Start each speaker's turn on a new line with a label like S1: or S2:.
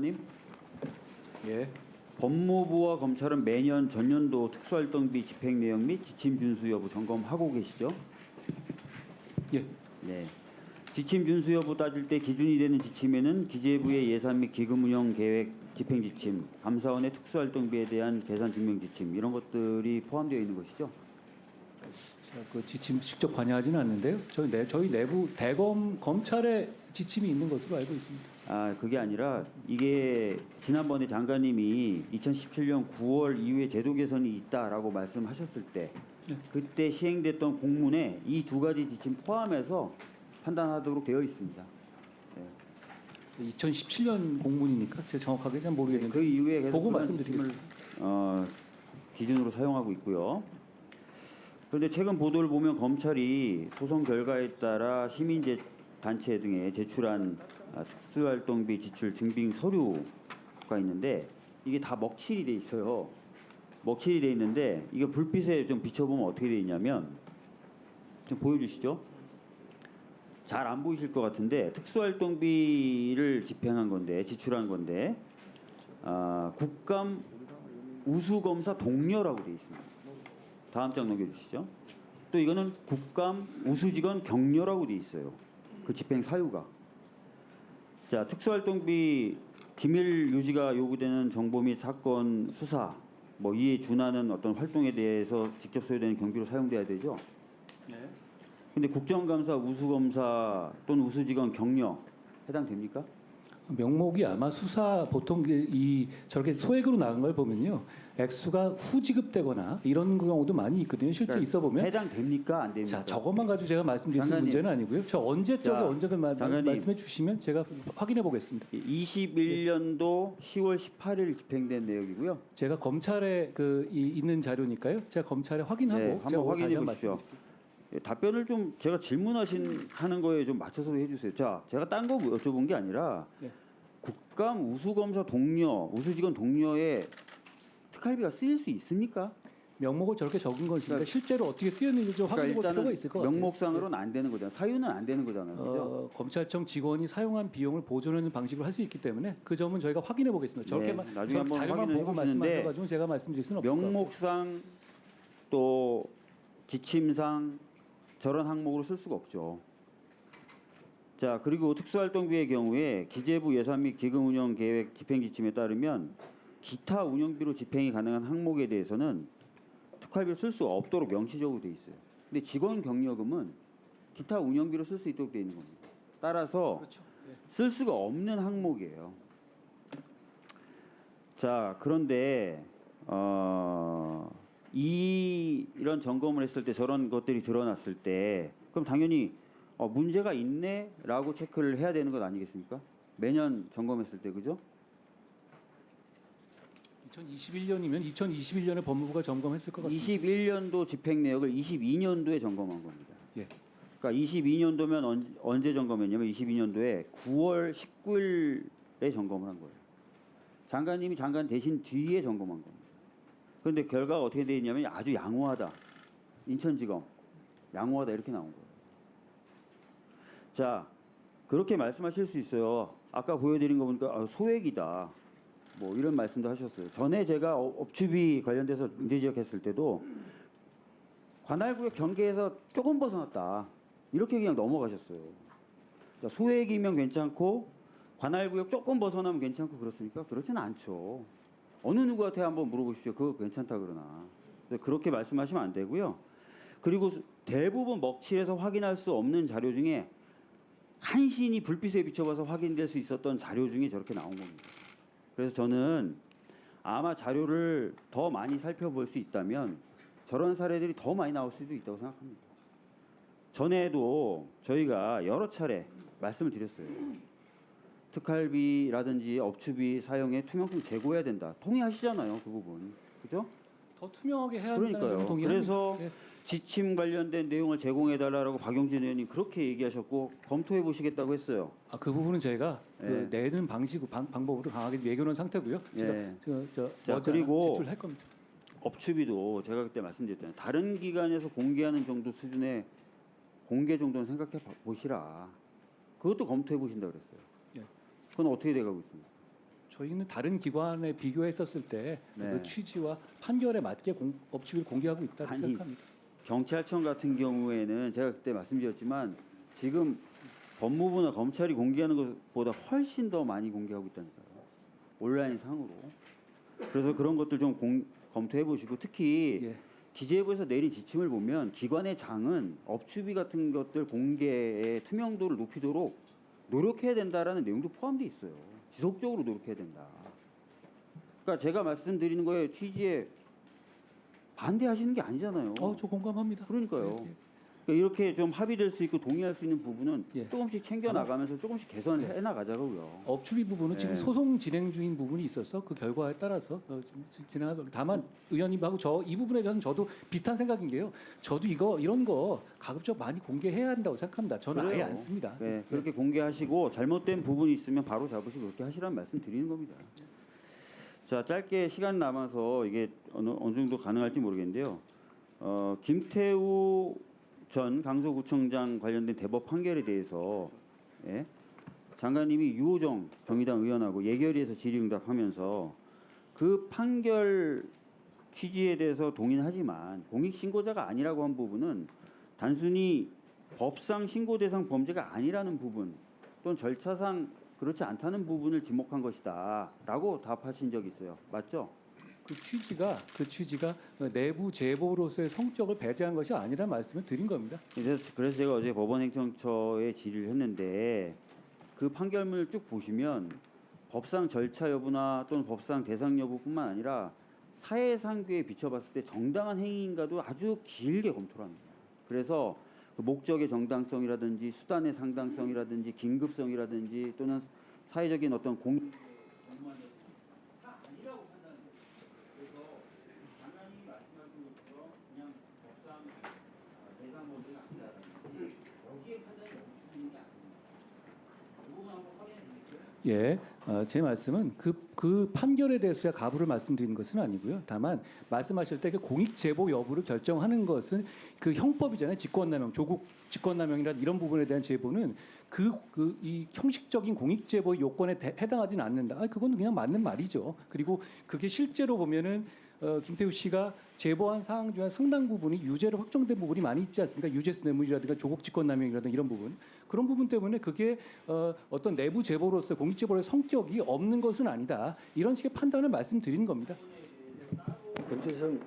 S1: 장관님,
S2: 예.
S1: 법무부와 검찰은 매년 전년도 특수활동비 집행 내용 및 지침 준수 여부 점검하고 계시죠?
S2: 예.
S1: 네. 지침 준수 여부 따질 때 기준이 되는 지침에는 기재부의 예산 및 기금 운영 계획 집행 지침, 감사원의 특수활동비에 대한 계산 증명 지침 이런 것들이 포함되어 있는 것이죠.
S2: 제가 그 지침 직접 관여하지는 않는데요. 저희 내부 대검 검찰의 지침이 있는 것으로 알고 있습니다.
S1: 아, 그게 아니라 이게 지난번에 장관님이 2017년 9월 이후에 제도 개선이 있다라고 말씀하셨을 때
S2: 네.
S1: 그때 시행됐던 공문에 이 두 가지 지침 포함해서 판단하도록 되어 있습니다. 네.
S2: 2017년 공문이니까 제가 정확하게 잘 모르겠는데
S1: 그 이후에 계속
S2: 보고
S1: 그런
S2: 말씀드리겠습니다.
S1: 지침을, 기준으로 사용하고 있고요. 그런데 최근 보도를 보면 검찰이 소송 결과에 따라 시민단체 등에 제출한 특수활동비 지출 증빙 서류가 있는데 이게 다 먹칠이 돼 있어요. 먹칠이 돼 있는데 이게 불빛에 좀 비춰보면 어떻게 돼 있냐면 좀 보여주시죠. 잘 안 보이실 것 같은데 특수활동비를 집행한 건데 지출한 건데 국감 우수검사 동료라고 돼 있습니다. 다음 장 넘겨주시죠. 또 이거는 국감 우수직원 격려라고 돼 있어요. 그 집행 사유가. 자, 특수활동비 기밀 유지가 요구되는 정보 및 사건 수사 뭐 이에 준하는 어떤 활동에 대해서 직접 소요되는 경비로 사용돼야 되죠.
S2: 네.
S1: 근데 국정감사 우수검사 또는 우수직원 격려 해당됩니까?
S2: 명목이 아마 수사 보통 저렇게 소액으로 나간 걸 보면요, 액수가 후지급되거나 이런 경우도 많이 있거든요. 실제
S1: 그러니까
S2: 있어 보면.
S1: 해당됩니까? 안 됩니까?
S2: 자, 저것만 가지고 제가 말씀드릴 수 있는
S1: 장관님.
S2: 문제는 아니고요. 저 언제적에
S1: 장관님.
S2: 말씀해 주시면 제가 확인해 보겠습니다.
S1: 21년도 10월 18일 집행된 내역이고요.
S2: 제가 검찰에 있는 자료니까요. 제가 검찰에 확인하고
S1: 네,
S2: 제가
S1: 한번 확인해
S2: 다시
S1: 보십시오.
S2: 말씀드릴게요.
S1: 답변을 좀 제가 하는 거에 좀 맞춰서 해주세요. 자, 제가 딴 거 여쭤본 게 아니라
S2: 네.
S1: 국감 우수검사 동료, 우수직원 동료에 특활비가 쓰일 수 있습니까?
S2: 명목을 저렇게 적은 것이니까
S1: 그러니까
S2: 실제로 어떻게 쓰였는지 좀 확인해 볼 필요가
S1: 일단은
S2: 있을 것 같아요.
S1: 명목상으로는 안 되는 거잖아요. 사유는 안 되는 거잖아요. 그죠?
S2: 검찰청 직원이 사용한 비용을 보존하는 방식으로 할 수 있기 때문에 그 점은 저희가 확인해 보겠습니다. 저렇게
S1: 네, 나중에 한번
S2: 자료만
S1: 확인을
S2: 보고
S1: 해보시는데
S2: 말씀하셔가지고 제가 말씀드릴 수는 없을 것 같아요.
S1: 명목상 또 지침상 저런 항목으로 쓸 수가 없죠. 자, 그리고 특수활동비의 경우에 기재부 예산 및 기금 운영 계획 집행 지침에 따르면 기타 운영비로 집행이 가능한 항목에 대해서는 특활비를 쓸 수 없도록 명시적으로 돼 있어요. 근데 직원 격려금은 기타 운영비로 쓸 수 있도록 돼 있는 겁니다. 따라서
S2: 그렇죠. 네.
S1: 쓸 수가 없는 항목이에요. 자, 그런데 이런 점검을 했을 때 저런 것들이 드러났을 때 그럼 당연히 문제가 있네라고 체크를 해야 되는 것 아니겠습니까? 매년 점검했을 때 그죠?
S2: 2021년이면 2021년에 법무부가 점검했을 것 같습니다.
S1: 21년도 집행 내역을 22년도에 점검한 겁니다.
S2: 예.
S1: 그러니까 22년도면 언제 점검했냐면 22년도에 9월 19일에 점검을 한 거예요. 장관님이 장관 되신 뒤에 점검한 겁니다. 그런데 결과가 어떻게 되어 있냐면 아주 양호하다. 인천지검 양호하다 이렇게 나온 거예요. 자, 그렇게 말씀하실 수 있어요. 아까 보여드린 거 보니까 소액이다. 뭐 이런 말씀도 하셨어요. 전에 제가 업추비 관련돼서 문제 지적했을 때도 관할구역 경계에서 조금 벗어났다. 이렇게 그냥 넘어가셨어요. 자, 소액이면 괜찮고 관할구역 조금 벗어나면 괜찮고 그렇습니까? 그렇지는 않죠. 어느 누구한테 한번 물어보십시오. 그거 괜찮다 그러나. 그렇게 말씀하시면 안 되고요. 그리고 대부분 먹칠해서 확인할 수 없는 자료 중에 간신히 불빛에 비춰봐서 확인될 수 있었던 자료 중에 저렇게 나온 겁니다. 그래서 저는 아마 자료를 더 많이 살펴볼 수 있다면 저런 사례들이 더 많이 나올 수도 있다고 생각합니다. 전에도 저희가 여러 차례 말씀을 드렸어요. 특활비라든지 업추비 사용에 투명성 제고해야 된다. 동의하시잖아요, 그 부분. 그죠?
S2: 더 투명하게 해야 한다는 점은
S1: 그러니까요.
S2: 동의합니다.
S1: 그래서
S2: 네.
S1: 지침 관련된 내용을 제공해달라고 박용진 의원님 그렇게 얘기하셨고 검토해 보시겠다고 했어요.
S2: 그 부분은 저희가
S1: 네.
S2: 내는 방법으로 강하게 얘기해놓은 상태고요.
S1: 네.
S2: 제가
S1: 그리고
S2: 제출할 겁니다.
S1: 업추비도 제가 그때 말씀드렸잖아요. 다른 기관에서 공개하는 정도 수준의 공개 정도는 생각해 보시라. 그것도 검토해 보신다 그랬어요.
S2: 네.
S1: 그건 어떻게 돼가고 있습니까?
S2: 저희는 다른 기관에 비교했었을 때 그
S1: 네.
S2: 취지와 판결에 맞게 업체를 공개하고 있다고
S1: 아니,
S2: 생각합니다.
S1: 경찰청 같은 경우에는 제가 그때 말씀드렸지만 지금 법무부나 검찰이 공개하는 것보다 훨씬 더 많이 공개하고 있다니까요. 온라인 상으로. 그래서 그런 것들 좀 검토해 보시고 특히
S2: 예.
S1: 기재부에서 내린 지침을 보면 기관의 장은 업추비 같은 것들 공개의 투명도를 높이도록 노력해야 된다라는 내용도 포함되어 있어요. 지속적으로 노력해야 된다. 그러니까 제가 말씀드리는 거에 취지에 반대하시는 게 아니잖아요.
S2: 저 공감합니다.
S1: 그러니까요.
S2: 예, 예.
S1: 그러니까 이렇게 좀 합의될 수 있고 동의할 수 있는 부분은
S2: 예.
S1: 조금씩 챙겨 나가면서 조금씩 개선해 나가자고요.
S2: 업추비 부분은 지금
S1: 네.
S2: 소송 진행 중인 부분이 있어서 그 결과에 따라서 진행하고 다만 의원님하고 이 부분에 대해서는 저도 비슷한 생각인 게요. 저도 이런 거 가급적 많이 공개해야 한다고 생각합니다. 저는 아예
S1: 그래요.
S2: 안 씁니다.
S1: 네, 그렇게 공개하시고 잘못된 부분이 있으면 바로 잡으시고 그렇게 하시라는 말씀 드리는 겁니다. 자, 짧게 시간 남아서 이게 어느 정도 가능할지 모르겠는데요. 김태우 전 강서구청장 관련된 대법 판결에 대해서 예? 장관님이 유호정 정의당 의원하고 예결위에서 질의응답하면서 그 판결 취지에 대해서 동의는 하지만 공익신고자가 아니라고 한 부분은 단순히 법상 신고 대상 범죄가 아니라는 부분 또는 절차상 그렇지 않다는 부분을 지목한 것이다라고 답하신 적이 있어요. 맞죠?
S2: 그 취지가 내부 제보로서의 성격을 배제한 것이 아니라는 말씀을 드린 겁니다.
S1: 그래서 제가 어제 법원행정처에 질의를 했는데 그 판결문을 쭉 보시면 법상 절차 여부나 또는 법상 대상 여부뿐만 아니라 사회상규에 비춰봤을 때 정당한 행위인가도 아주 길게 검토를 합니다. 그래서 그 목적의 정당성이라든지 수단의 상당성이라든지 긴급성이라든지 또는 사회적인 어떤 다 아니라고 판단해요. 그래서 장관님이 말씀하신 것처럼 그냥 법상 대상 범죄가 아니라든지 여기에 판단이 멈추는 게 아닙니다. 이 부분 한번 확인해 주실까요?
S2: 예, 제 말씀은 그 판결에 대해서 가부를 말씀드리는 것은 아니고요. 다만 말씀하실 때 그 공익 제보 여부를 결정하는 것은 그 형법이잖아요. 직권남용, 조국 직권남용이나 이런 부분에 대한 제보는 이 형식적인 공익 제보 요건에 해당하지는 않는다. 그건 그냥 맞는 말이죠. 그리고 그게 실제로 보면은 김태우 씨가 제보한 사항 중에 상당 부분이 유죄로 확정된 부분이 많이 있지 않습니까? 유죄수 뇌물이라든가 조국 직권남용이라든가 이런 부분. 그런 부분 때문에 그게 어떤 내부 제보로서 공익 제보의 성격이 없는 것은 아니다. 이런 식의 판단을 말씀드리는 겁니다.
S3: 권재성